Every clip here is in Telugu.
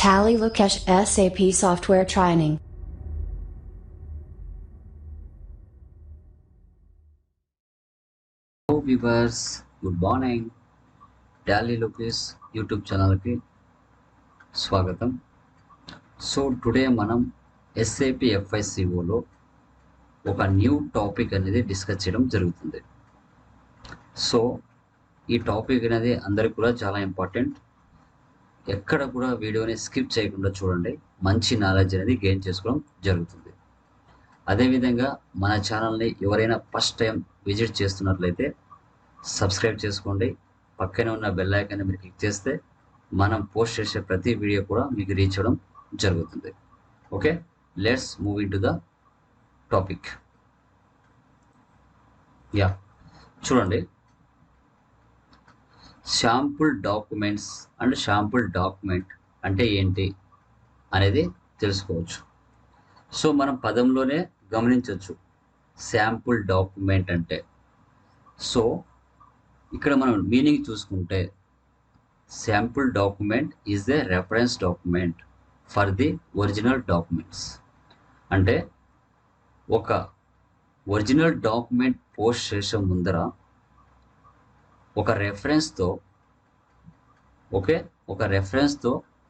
Tally Lukesh SAP Software Training. Hello viewers, good morning. Tally Lukesh YouTube channel కి స్వాగతం. సో టుడే మనం SAP FICO లో ఒక న్యూ టాపిక్ అనేది డిస్కస్ చేయడం జరుగుతుంది. సో ఈ టాపిక్ అనేది అందరికి కూడా చాలా ఇంపార్టెంట్. ఎక్కడ కూడా వీడియోని స్కిప్ చేయకుండా చూడండి, మంచి నాలెడ్జ్ అనేది గెయిన్ చేసుకోవడం జరుగుతుంది. అదేవిధంగా మన ఛానల్ని ఎవరైనా ఫస్ట్ టైం విజిట్ చేస్తున్నట్లయితే సబ్స్క్రైబ్ చేసుకోండి. పక్కనే ఉన్న బెల్ ఐకాన్ని మీరు క్లిక్ చేస్తే మనం పోస్ట్ చేసే ప్రతి వీడియో కూడా మీకు రీచ్ అవ్వడం జరుగుతుంది. Okay, let's move in to the topic. చూడండి, sample documents and sample document అంటే ఏంటి అనేది తెలుసుకోవచ్చు. సో మనం పదంలోనే గమనించవచ్చు శాంపుల్ డాక్యుమెంట్ అంటే. సో ఇక్కడ మనం మీనింగ్ చూసుకుంటే sample document is a reference document for the original documents. అంటే ఒక ఒరిజినల్ డాక్యుమెంట్ పోస్ట్ చేసే ముందర ఒక రెఫరెన్స్తో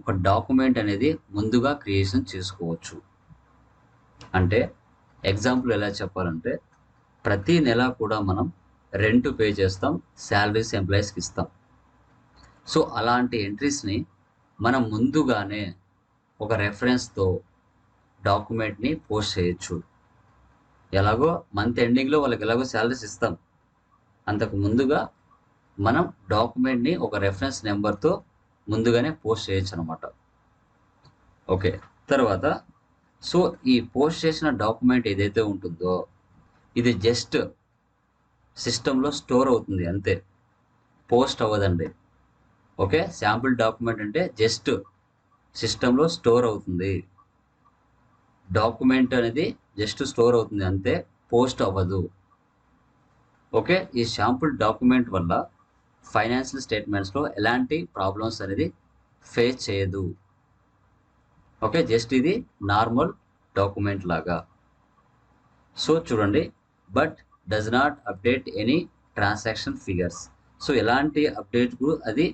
ఒక డాక్యుమెంట్ అనేది ముందుగా క్రియేషన్ చేసుకోవచ్చు. అంటే ఎగ్జాంపుల్ ఎలా చెప్పాలంటే, ప్రతి నెల కూడా మనం రెంట్ పే చేస్తాం, శాలరీస్ ఎంప్లాయీస్కి ఇస్తాం. సో అలాంటి ఎంట్రీస్ని మనం ముందుగానే ఒక రెఫరెన్స్తో డాక్యుమెంట్ని పోస్ట్ చేయొచ్చు. ఎలాగో మంత్ ఎండింగ్లో వాళ్ళకి ఎలాగో శాలరీస్ ఇస్తాం, అంతకు ముందుగా మనం డాక్యుమెంట్ని ఒక రెఫరెన్స్ నెంబర్తో ముందుగానే పోస్ట్ చేయొచ్చు అనమాట. ఓకే, తర్వాత సో ఈ పోస్ట్ చేసిన డాక్యుమెంట్ ఏదైతే ఉంటుందో ఇది జస్ట్ సిస్టంలో స్టోర్ అవుతుంది, అంతే, పోస్ట్ అవ్వదండి. ఓకే, శాంపుల్ డాక్యుమెంట్ అంటే జస్ట్ సిస్టంలో స్టోర్ అవుతుంది, డాక్యుమెంట్ అనేది జస్ట్ స్టోర్ అవుతుంది అంతే, పోస్ట్ అవ్వదు. ఓకే, ఈ శాంపుల్ డాక్యుమెంట్ వల్ల ఫైనాన్షియల్ స్టేట్మెంట్స్లో ఎలాంటి ప్రాబ్లమ్స్ అనేది ఫేస్ చేయదు. ఓకే, జస్ట్ ఇది నార్మల్ డాక్యుమెంట్ లాగా. సో చూడండి, but does not update any transaction figures. So ఎలాంటి అప్డేట్కు అది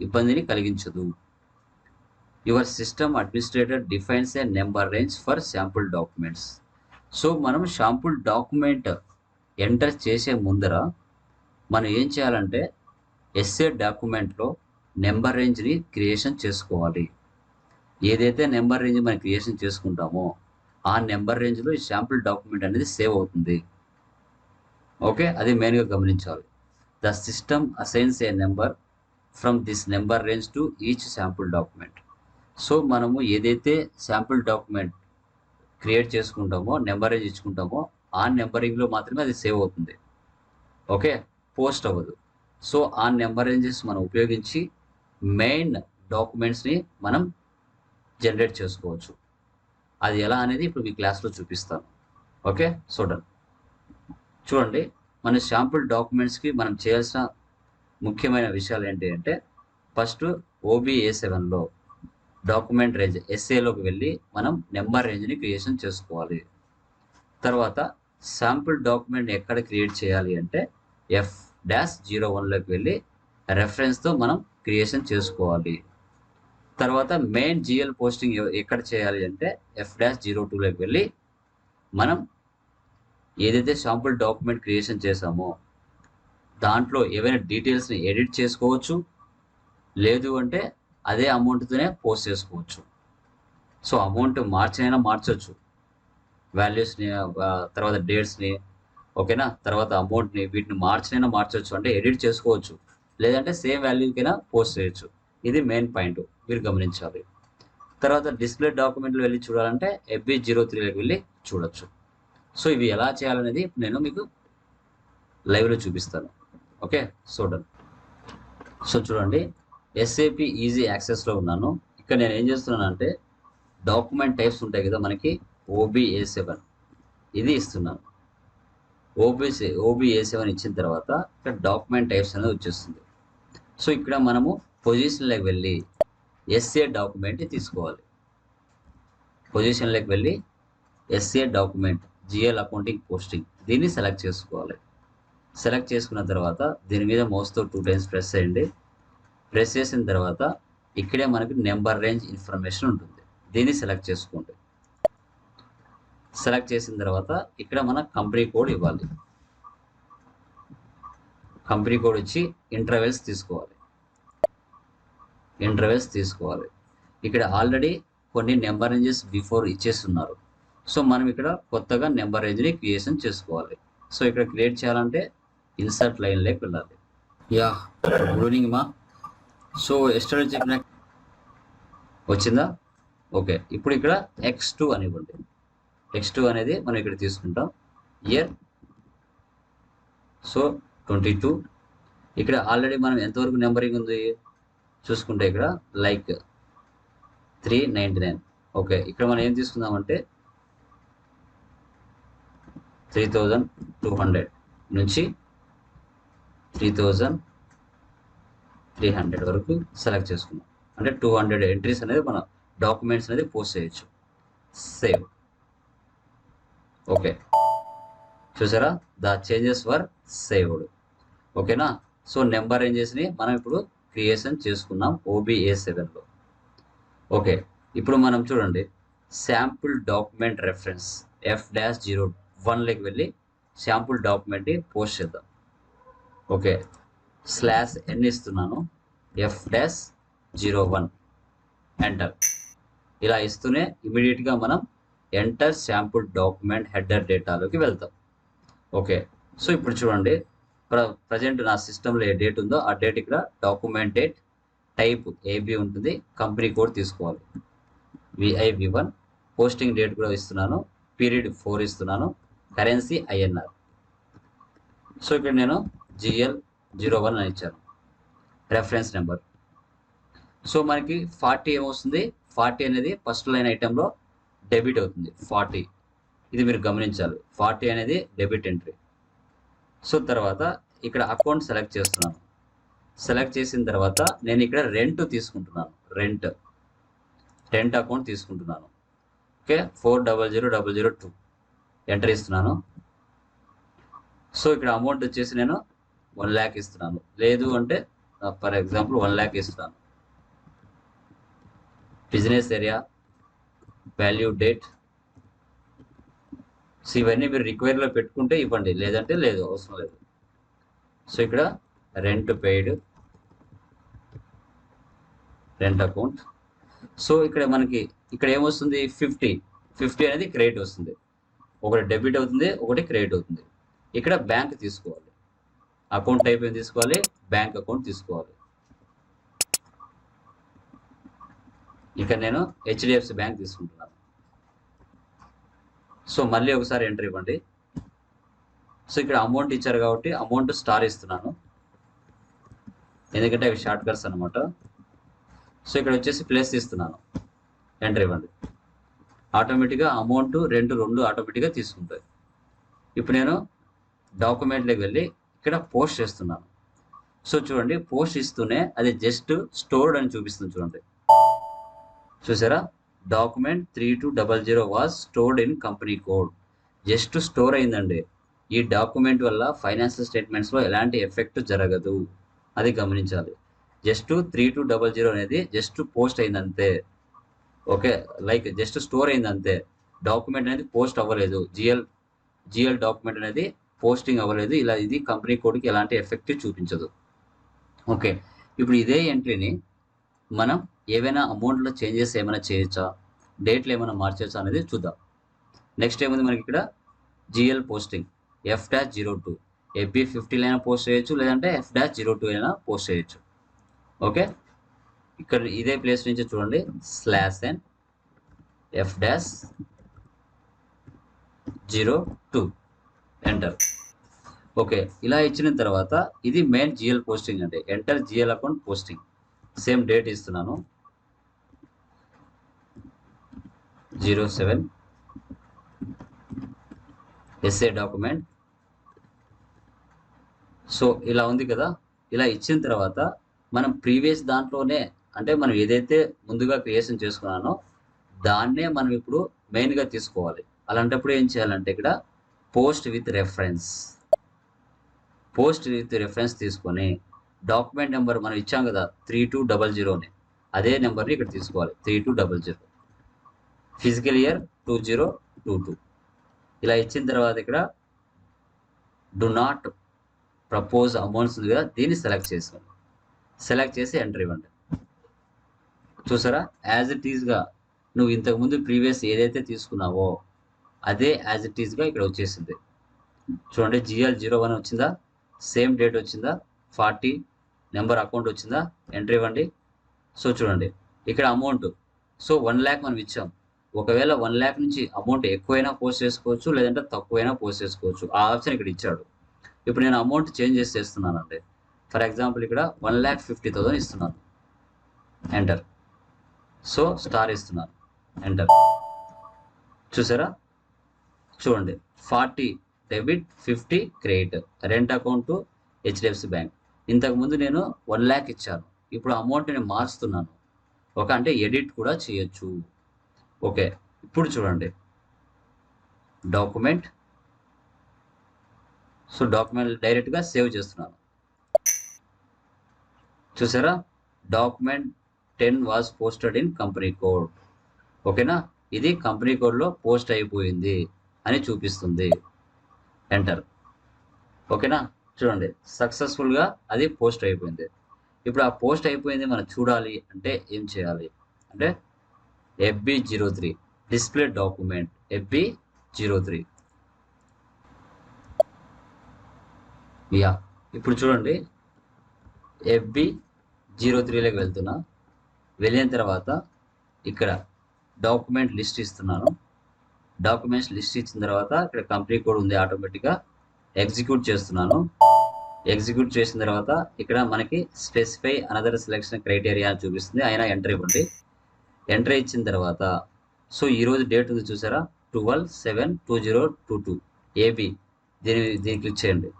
ఇబ్బందిని కలిగించదు. Your system administrator defines A number range for sample documents. So మనం శాంపుల్ డాక్యుమెంట్ ఎంటర్ చేసే ముందర మనం ఏం చేయాలంటే ఎస్ఏ డాక్యుమెంట్లో నెంబర్ రేంజ్ని క్రియేషన్ చేసుకోవాలి. ఏదైతే నెంబర్ రేంజ్ మనం క్రియేషన్ చేసుకుంటామో ఆ నెంబర్ రేంజ్లో ఈ శాంపుల్ డాక్యుమెంట్ అనేది సేవ్ అవుతుంది. ఓకే, అది మెయిన్గా గమనించాలి. The system assigns A number from this number range to each sample document. So మనము ఏదైతే శాంపుల్ డాక్యుమెంట్ క్రియేట్ చేసుకుంటామో, నెంబర్ రేంజ్ ఇచ్చుకుంటామో ఆ నెంబరింగ్లో మాత్రమే అది సేవ్ అవుతుంది. ఓకే, పోస్ట్ అవ్వదు. సో ఆ నెంబర్ రేంజెస్ మనం ఉపయోగించి మెయిన్ డాక్యుమెంట్స్ని మనం జనరేట్ చేసుకోవచ్చు. అది ఎలా అనేది ఇప్పుడు మీ క్లాస్లో చూపిస్తాను. ఓకే, చూడండి, మన శాంపుల్ డాక్యుమెంట్స్కి మనం చేయాల్సిన ముఖ్యమైన విషయాలు ఏంటి అంటే, ఫస్ట్ OBA7లో డాక్యుమెంట్ రేంజ్ ఎస్ఏలోకి వెళ్ళి మనం నెంబర్ రేంజ్ని క్రియేషన్ చేసుకోవాలి. తర్వాత శాంపుల్ డాక్యుమెంట్ ఎక్కడ క్రియేట్ చేయాలి అంటే F-01లోకి వెళ్ళి రెఫరెన్స్తో మనం క్రియేషన్ చేసుకోవాలి. తర్వాత మెయిన్ GL పోస్టింగ్ ఎక్కడ చేయాలి అంటే F-02లోకి వెళ్ళి మనం ఏదైతే శాంపుల్ డాక్యుమెంట్ క్రియేషన్ చేసామో దాంట్లో ఏవైనా డీటెయిల్స్ని ఎడిట్ చేసుకోవచ్చు, లేదు అంటే అదే అమౌంట్తోనే పోస్ట్ చేసుకోవచ్చు. సో అమౌంట్ మార్చైనా మార్చవచ్చు, వాల్యూస్ని, తర్వాత డేట్స్ని, ఓకేనా, తర్వాత అమౌంట్ని, వీటిని మార్చైనా మార్చవచ్చు, అంటే ఎడిట్ చేసుకోవచ్చు, లేదంటే సేమ్ వాల్యూకైనా పోస్ట్ చేయొచ్చు. ఇది మెయిన్ పాయింట్, మీరు గమనించాలి. తర్వాత డిస్ప్లే డాక్యుమెంట్లు వెళ్ళి చూడాలంటే FB03లోకి వెళ్ళి చూడొచ్చు. సో ఇవి ఎలా చేయాలనేది నేను మీకు లైవ్లో చూపిస్తాను. ఓకే, సో చూడండి, SAP ఈజీ యాక్సెస్లో ఉన్నాను. ఇక్కడ నేను ఏం చేస్తున్నానంటే డాక్యుమెంట్ టైప్స్ ఉంటాయి కదా మనకి, OBA7 ఇది ఇస్తున్నాను. OBA7 ఇచ్చిన తర్వాత ఇక్కడ డాక్యుమెంట్ టైప్స్ అనేది వచ్చేస్తుంది. సో ఇక్కడ మనము పొజిషన్లోకి వెళ్ళి ఎస్ఏ డాక్యుమెంట్ తీసుకోవాలి. పొజిషన్లోకి వెళ్ళి SA document GL accounting posting దీన్ని సెలెక్ట్ చేసుకోవాలి. సెలెక్ట్ చేసుకున్న తర్వాత దీని మీద మౌస్తో 2 టైమ్స్ ప్రెస్ చేయండి. ప్రెస్ చేసిన తర్వాత ఇక్కడే మనకి నెంబర్ రేంజ్ ఇన్ఫర్మేషన్ ఉంటుంది, దీన్ని సెలెక్ట్ చేసుకోండి. సెలెక్ట్ చేసిన తర్వాత ఇక్కడ మన కంపెనీ కోడ్ ఇవ్వాలి. కంపెనీ కోడ్ వచ్చి ఇంటర్వెల్స్ తీసుకోవాలి. ఇక్కడ ఆల్రెడీ కొన్ని నెంబర్ రేంజెస్ బిఫోర్ ఇచ్చేస్తున్నారు. సో మనం ఇక్కడ కొత్తగా నెంబర్ రేంజ్ని క్రియేషన్ చేసుకోవాలి. సో ఇక్కడ క్రియేట్ చేయాలంటే ఇన్సర్ట్ లైన్లోకి వెళ్ళాలి. యా గుడ్ ఈవినింగ్ మా. సో ఎస్టర్డే చెప్పిన వచ్చిందా? ఓకే, ఇప్పుడు ఇక్కడ X2 అని ఇవ్వండి. X2 అనేది మనం ఇక్కడ తీసుకుంటాం. Year so 22. ఇక్కడ ఆల్రెడీ మనం ఎంతవరకు నెంబరింగ్ ఉంది చూసుకుంటే ఇక్కడ లైక్ 399. ఓకే, ఇక్కడ మనం ఏం తీసుకుందామంటే 3200 నుంచి 3300 వరకు సెలెక్ట్ చేసుకున్నాం. అంటే 200 ఎంట్రీస్ అనేది మన డాక్యుమెంట్స్ అనేది పోస్ట్ చేయొచ్చు. సేవ్. ఓకే, చూసారా, ద చేంజెస్ వర్ సేవ్డ్. ఓకేనా? సో నెంబర్ రేంజెస్ని మనం ఇప్పుడు క్రియేషన్ చేసుకున్నాం OBA7లో. ఓకే, ఇప్పుడు మనం చూడండి శాంపుల్ డాక్యుమెంట్ రెఫరెన్స్ F-01లోకి వెళ్ళి శాంపుల్ డాక్యుమెంట్ని పోస్ట్ చేద్దాం. ఓకే, /n ఇస్తున్నాను, F-01 ఎంటర్. ఇలా ఇస్తూనే ఇమీడియట్గా మనం ఎంటర్ శాంపుల్ డాక్యుమెంట్ హెడర్ డేటాలోకి వెళ్తాం. ఓకే, సో ఇప్పుడు చూడండి ప్రజెంట్ నా సిస్టంలో ఏ డేట్ ఉందో ఆ డేట్ ఇక్కడ డాక్యుమెంట్ డేట్ టైప్ AB ఉంటుంది. కంపెనీ కోడ్ తీసుకోవాలి VIV1. పోస్టింగ్ డేట్ కూడా ఇస్తున్నాను, పీరియడ్ 4 ఇస్తున్నాను, కరెన్సీ INR. సో ఇక్కడ నేను GL01 అని ఇచ్చాను రెఫరెన్స్ నెంబర్. సో మనకి 40 ఏమొస్తుంది, 40 అనేది ఫస్ట్ లైన్ ఐటెంలో డెబిట్ అవుతుంది. 40 ఇది మీరు గమనించాలి, 40 అనేది డెబిట్ ఎంట్రీ. సో తర్వాత ఇక్కడ అకౌంట్ సెలెక్ట్ చేస్తున్నాను. సెలెక్ట్ చేసిన తర్వాత నేను ఇక్కడ రెంట్ తీసుకుంటున్నాను, రెంట్ అకౌంట్ తీసుకుంటున్నాను. ఓకే, 400002 ఎంటర్ ఇస్తున్నాను. సో ఇక్కడ అమౌంట్ వచ్చేసి నేను 1 lakh ఇస్తున్నాను. లేదు అంటే ఫర్ ఎగ్జాంపుల్ 1 lakh ఇస్తున్నాను. Business area, value date, so ఇవన్నీ మీరు రిక్వైర్లో పెట్టుకుంటే ఇవ్వండి, లేదంటే లేదు, అవసరం లేదు. సో ఇక్కడ rent paid, rent account. So ఇక్కడ మనకి ఇక్కడ ఏమొస్తుంది 50 అనేది క్రెడిట్ వస్తుంది. ఒకటి డెబిట్ అవుతుంది, ఒకటి క్రెడిట్ అవుతుంది. ఇక్కడ బ్యాంక్ తీసుకోవాలి, అకౌంట్ టైప్ ఏం తీసుకోవాలి, బ్యాంక్ అకౌంట్ తీసుకోవాలి. ఇక్కడ నేను HDFC బ్యాంక్ తీసుకుంటున్నాను. సో మళ్ళీ ఒకసారి ఎంటర్ ఇవ్వండి. సో ఇక్కడ అమౌంట్ ఇచ్చారు కాబట్టి అమౌంట్ స్టార్ ఇస్తున్నాను, ఎందుకంటే అవి షార్ట్ కట్స్ అనమాట. సో ఇక్కడ వచ్చేసి ప్లస్ ఇస్తున్నాను, ఎంటర్ ఇవ్వండి. ఆటోమేటిక్గా అమౌంట్ రెండు ఆటోమేటిక్గా తీసుకుంటాయి. ఇప్పుడు నేను డాక్యుమెంట్లోకి వెళ్ళి ఇక్కడ పోస్ట్ చేస్తున్నాను. సో చూడండి, పోస్ట్ ఇస్తూనే అది జస్ట్ స్టోర్డ్ అని చూపిస్తుంది. చూడండి, చూసారా, document 3200 was stored in company code. Just store అయిందండి. ఈ డాక్యుమెంట్ వల్ల ఫైనాన్షియల్ స్టేట్మెంట్స్లో ఎలాంటి ఎఫెక్ట్ జరగదు, అది గమనించాలి. జస్ట్ 3200 అనేది జస్ట్ పోస్ట్ అయిందంతే. ఓకే, లైక్ జస్ట్ స్టోర్ అయిందంతే. డాక్యుమెంట్ అనేది పోస్ట్ అవ్వలేదు, జిఎల్ డాక్యుమెంట్ అనేది పోస్టింగ్ అవ్వలేదు. ఇలా ఇది కంపెనీ కోడ్కి ఎలాంటి ఎఫెక్ట్ చూపించదు. ఓకే, ఇప్పుడు ఇదే ఎంట్రీని మనం ఏవైనా అమౌంట్లో చేంజెస్ ఏమైనా చేయొచ్చా, డేట్లు ఏమైనా మార్చొచ్చా అనేది చూద్దాం. నెక్స్ట్ ఏముంది మనకి ఇక్కడ జిఎల్ పోస్టింగ్ F-02 AB50 అయినా పోస్ట్ చేయొచ్చు, లేదంటే F-02 అయినా పోస్ట్ చేయొచ్చు. ఓకే, ఇక్కడ ఇదే ప్లేస్ నుంచి చూడండి /n F-02 ఎంటర్. ఓకే, ఇలా ఇచ్చిన తర్వాత ఇది మెయిన్ జిఎల్ పోస్టింగ్ అండి. Enter GL account posting. Same date ఇస్తున్నాను 07 ఎస్ఏ డాక్యుమెంట్. సో ఇలా ఉంది కదా. ఇలా ఇచ్చిన తర్వాత మనం ప్రీవియస్ దాంట్లోనే అంటే మనం ఏదైతే ముందుగా క్రియేషన్ చేసుకున్నానో దాన్నే మనం ఇప్పుడు మెయిన్గా తీసుకోవాలి. అలాంటప్పుడు ఏం చేయాలంటే ఇక్కడ పోస్ట్ విత్ రెఫరెన్స్ తీసుకొని డాక్యుమెంట్ నెంబర్ మనం ఇచ్చాం కదా 3200 అదే నెంబర్ని ఇక్కడ తీసుకోవాలి 3200 ఫిజికల్ ఇయర్ 2022 ఇలా ఇచ్చిన తర్వాత ఇక్కడ డు నాట్ ప్రపోజ్ అమౌంట్స్ ఉంది కదా దీన్ని సెలెక్ట్ చేసి ఎంటర్ ఇవ్వండి. చూసారా యాజ్ ఇట్ ఈస్గా నువ్వు ఇంతకుముందు ప్రీవియస్ ఏదైతే తీసుకున్నావో అదే యాజ్ ఇట్ ఈస్గా ఇక్కడ వచ్చేసింది. చూడండి GL01 వచ్చిందా, సేమ్ డేట్ వచ్చిందా, 40 నెంబర్ అకౌంట్ వచ్చిందా, ఎంటర్ ఇవ్వండి. సో చూడండి ఇక్కడ అమౌంట్ 1 lakh మనం ఇచ్చాం. ఒకవేళ 1 lakh నుంచి అమౌంట్ ఎక్కువైనా పోస్ట్ చేసుకోవచ్చు, లేదంటే తక్కువైనా పోస్ట్ చేసుకోవచ్చు. ఆ ఆప్షన్ ఇక్కడ ఇచ్చాడు. ఇప్పుడు నేను అమౌంట్ చేంజ్ చేస్తున్నానండి. ఫర్ ఎగ్జాంపుల్ ఇక్కడ 1,50,000 ఇస్తున్నాను, ఎంటర్. సో స్టార్ ఇస్తున్నాను, ఎంటర్. చూసారా చూడండి 40 debit 50 credit, rent account HDFC bank. ఇంతకుముందు నేను 1 lakh ఇచ్చాను, ఇప్పుడు అమౌంట్ నేను మార్చుతున్నాను. అంటే ఎడిట్ కూడా చేయొచ్చు. ఓకే ఇప్పుడు చూడండి డాక్యుమెంట్ డైరెక్ట్గా సేవ్ చేస్తున్నాను. చూసారా document 10 was posted in company code. ఓకేనా, ఇది కంపెనీ కోడ్లో పోస్ట్ అయిపోయింది అని చూపిస్తుంది, ఎంటర్. ఓకేనా చూడండి సక్సెస్ఫుల్గా అది పోస్ట్ అయిపోయింది. ఇప్పుడు ఆ పోస్ట్ అయిపోయింది మనం చూడాలి అంటే ఏం చేయాలి అంటే FB03 డిస్ప్లే డాక్యుమెంట్ FB03. ఇప్పుడు చూడండి FB03లోకి వెళ్తున్నా. వెళ్ళిన తర్వాత ఇక్కడ డాక్యుమెంట్ లిస్ట్ ఇస్తున్నాను. డాక్యుమెంట్స్ లిస్ట్ ఇచ్చిన తర్వాత ఇక్కడ కంపెనీ కోడ్ ఉంది, ఆటోమేటిక్గా ఎగ్జిక్యూట్ చేస్తున్నాను. ఎగ్జిక్యూట్ చేసిన తర్వాత ఇక్కడ మనకి స్పెసిఫై అనదర్ సెలెక్షన్ క్రైటీరియా అని చూపిస్తుంది. అయినా ఎంటర్ ఇవ్వండి. ఎంటర్ ఇచ్చిన తర్వాత సో ఈరోజు డేట్ ఉంది చూసారా 12/7/2022 AB, దీన్ని క్లిక్ చేయండి.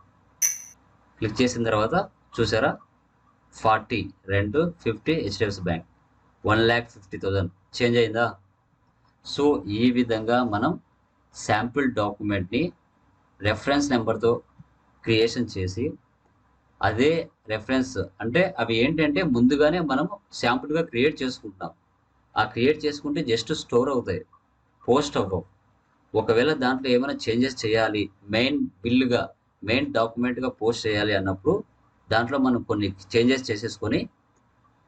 క్లిక్ చేసిన తర్వాత చూసారా 40 రెంట్ 50 HDFC బ్యాంక్ 1,50,000 చేంజ్ అయిందా. సో ఈ విధంగా మనం శాంపిల్ డాక్యుమెంట్ని రెఫరెన్స్ నెంబర్తో క్రియేషన్ చేసి అదే రెఫరెన్స్ అంటే అవి ఏంటంటే ముందుగానే మనం శాంపుల్గా క్రియేట్ చేసుకుంటాం. ఆ క్రియేట్ చేసుకుంటే జస్ట్ స్టోర్ అవుతాయి, పోస్ట్ అవ్వవు. ఒకవేళ దాంట్లో ఏమైనా చేంజెస్ చేయాలి, మెయిన్ డాక్యుమెంట్గా పోస్ట్ చేయాలి అన్నప్పుడు దాంట్లో మనం కొన్ని చేంజెస్ చేసేసుకొని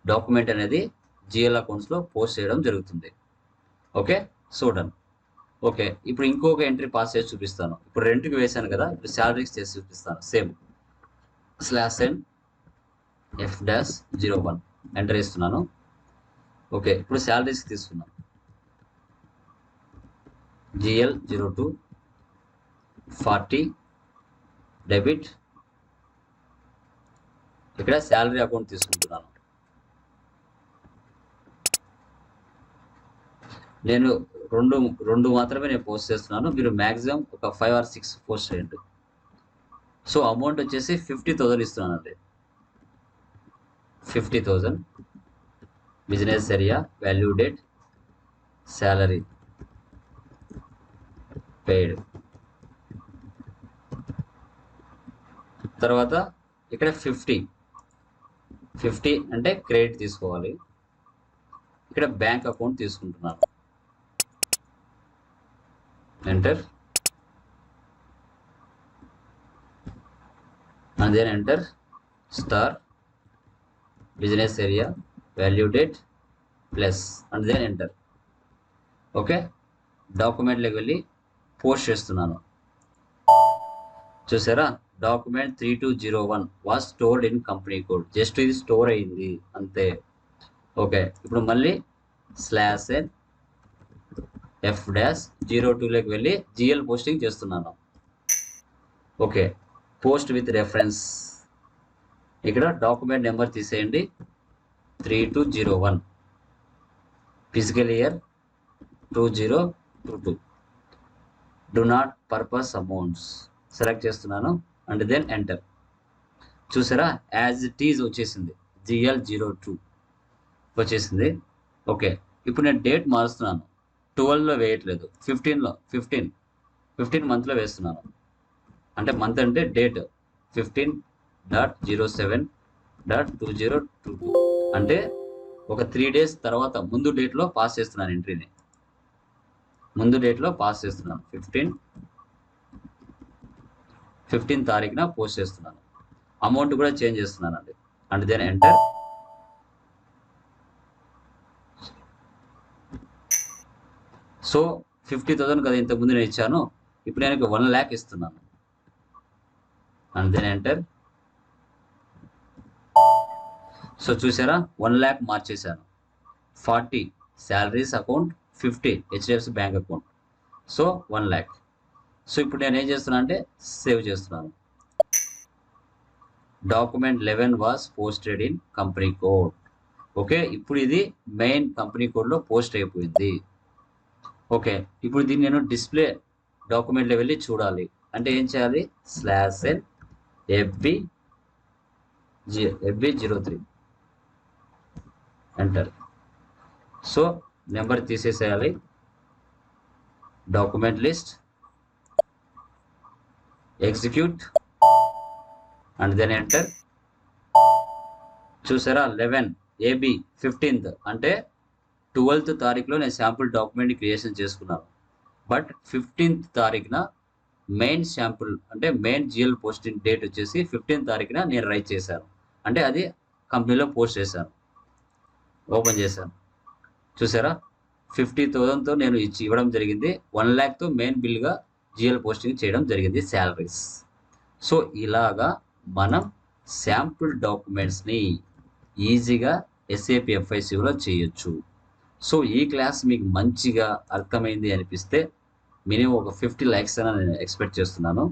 డాక్యుమెంట్ అనేది GL అకౌంట్స్లో పోస్ట్ చేయడం జరుగుతుంది. Okay so done. ఓకే ఇప్పుడు ఇంకొక ఎంట్రీ పాస్ చేసి చూపిస్తాను. ఇప్పుడు రెంట్కి వేసాను కదా, ఇప్పుడు శాలరీస్ చేసి చూపిస్తాను. సేమ్ /n F-01 ఎంటర్ ఇస్తున్నాను. ఓకే ఇప్పుడు శాలరీస్ తీసుకున్నాం. GL02 40 డెబిట్, ఇక్కడ శాలరీ అకౌంట్ తీసుకుంటున్నాను. నేను రెండు మాత్రమే నేను పోస్ట్ చేస్తున్నాను. మీరు మ్యాక్సిమం ఒక 5 or 6 పోస్ట్ చేయండి. సో అమౌంట్ వచ్చేసి 50,000 ఇస్తున్నానండి. 50,000 business area, value date, salary paid. తర్వాత ఇక్కడ 50 అంటే క్రెడిట్ తీసుకోవాలి. ఇక్కడ బ్యాంక్ అకౌంట్ తీసుకుంటున్నాను, enter. and then enter star business area value date plus and then enter. Okay డాక్యుమెంట్లోకి వెళ్ళి పోస్ట్ చేస్తున్నాను. చూసారా document 3201 was stored in company code. Just ఇది స్టోర్ అయింది అంతే. ఓకే ఇప్పుడు మళ్ళీ /n F-02లోకి వెళ్ళి GL పోస్టింగ్ చేస్తున్నాను. ఓకే పోస్ట్ విత్ రెఫరెన్స్, ఇక్కడ డాక్యుమెంట్ నెంబర్ తీసేయండి 3201, physical year 2022, do not purpose amounts select చేస్తున్నాను అండ్ దెన్ ఎంటర్. చూసారా యాజ్ ఇట్ ఈజ్ వచ్చేసింది GL02. వచ్చేసింది. ఓకే, ఇప్పుడు నేను డేట్ మారుస్తున్నాను. 12లో వేయట్లేదు, 15 మంత్లో వేస్తున్నాను. అంటే మంత్ అంటే డేట్ 15.07.2022 అంటే ఒక 3 days తర్వాత ముందు డేట్లో పాస్ చేస్తున్నాను ఎంట్రీని. ముందు డేట్లో పాస్ చేస్తున్నాను. 15 తారీఖున పోస్ట్ చేస్తున్నాను. అమౌంట్ కూడా చేంజ్ చేస్తున్నానండి. And then enter. సో 50,000 కదా ఇంతకుముందు నేను ఇచ్చాను, ఇప్పుడు నేను 1 lakh ఇస్తున్నాను. And then enter. సో చూసారా, 1 lakh మార్చేశాను. 40 salaries account, 50 HDFC bank account. So 1 lakh. So ఇప్పుడు నేను ఏం చేస్తున్నా అంటే సేవ్ చేస్తున్నాను. Document 11 was posted in company code. Okay, ఇప్పుడు ఇది మెయిన్ కంపెనీ కోడ్లో పోస్ట్ అయిపోయింది. ఓకే, ఇప్పుడు దీన్ని నేను డిస్ప్లే డాక్యుమెంట్లో వెళ్ళి చూడాలి అంటే ఏం చేయాలి? /n FB03 enter. So number తీసేసేయాలి. Document list, execute and then enter. చూసారా, 11 AB 15th అంటే 12th తారీఖులో నేను శాంపుల్ డాక్యుమెంట్ క్రియేషన్ చేసుకున్నాను. బట్ 15th తారీఖున మెయిన్ శాంపుల్ అంటే మెయిన్ జిఎల్ పోస్టింగ్ డేట్ వచ్చేసి 15th తారీఖున నేను రైట్ చేశాను. అంటే అది కంపెనీలో పోస్ట్ చేశాను. ఓపెన్ చేశాను. చూసారా, 50,000తో నేను ఇవ్వడం జరిగింది. 1 lakh మెయిన్ బిల్గా జిఎల్ పోస్టింగ్ చేయడం జరిగింది శాలరీస్. సో ఇలాగా మనం శాంపుల్ డాక్యుమెంట్స్ని ఈజీగా SAP FICలో చేయొచ్చు. సో ఈ క్లాస్ మీకు మంచిగా అర్థమైంది అనిపిస్తే మినిమం ఒక 50 likes అయినా నేను ఎక్స్పెక్ట్ చేస్తున్నాను.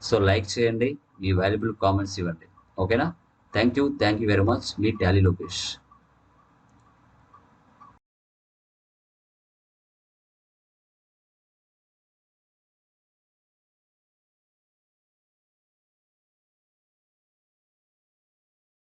సో లైక్ చేయండి, మీ వాల్యుబుల్ కామెంట్స్ ఇవ్వండి. ఓకేనా? Thank you very much. Me Tally Lokesh.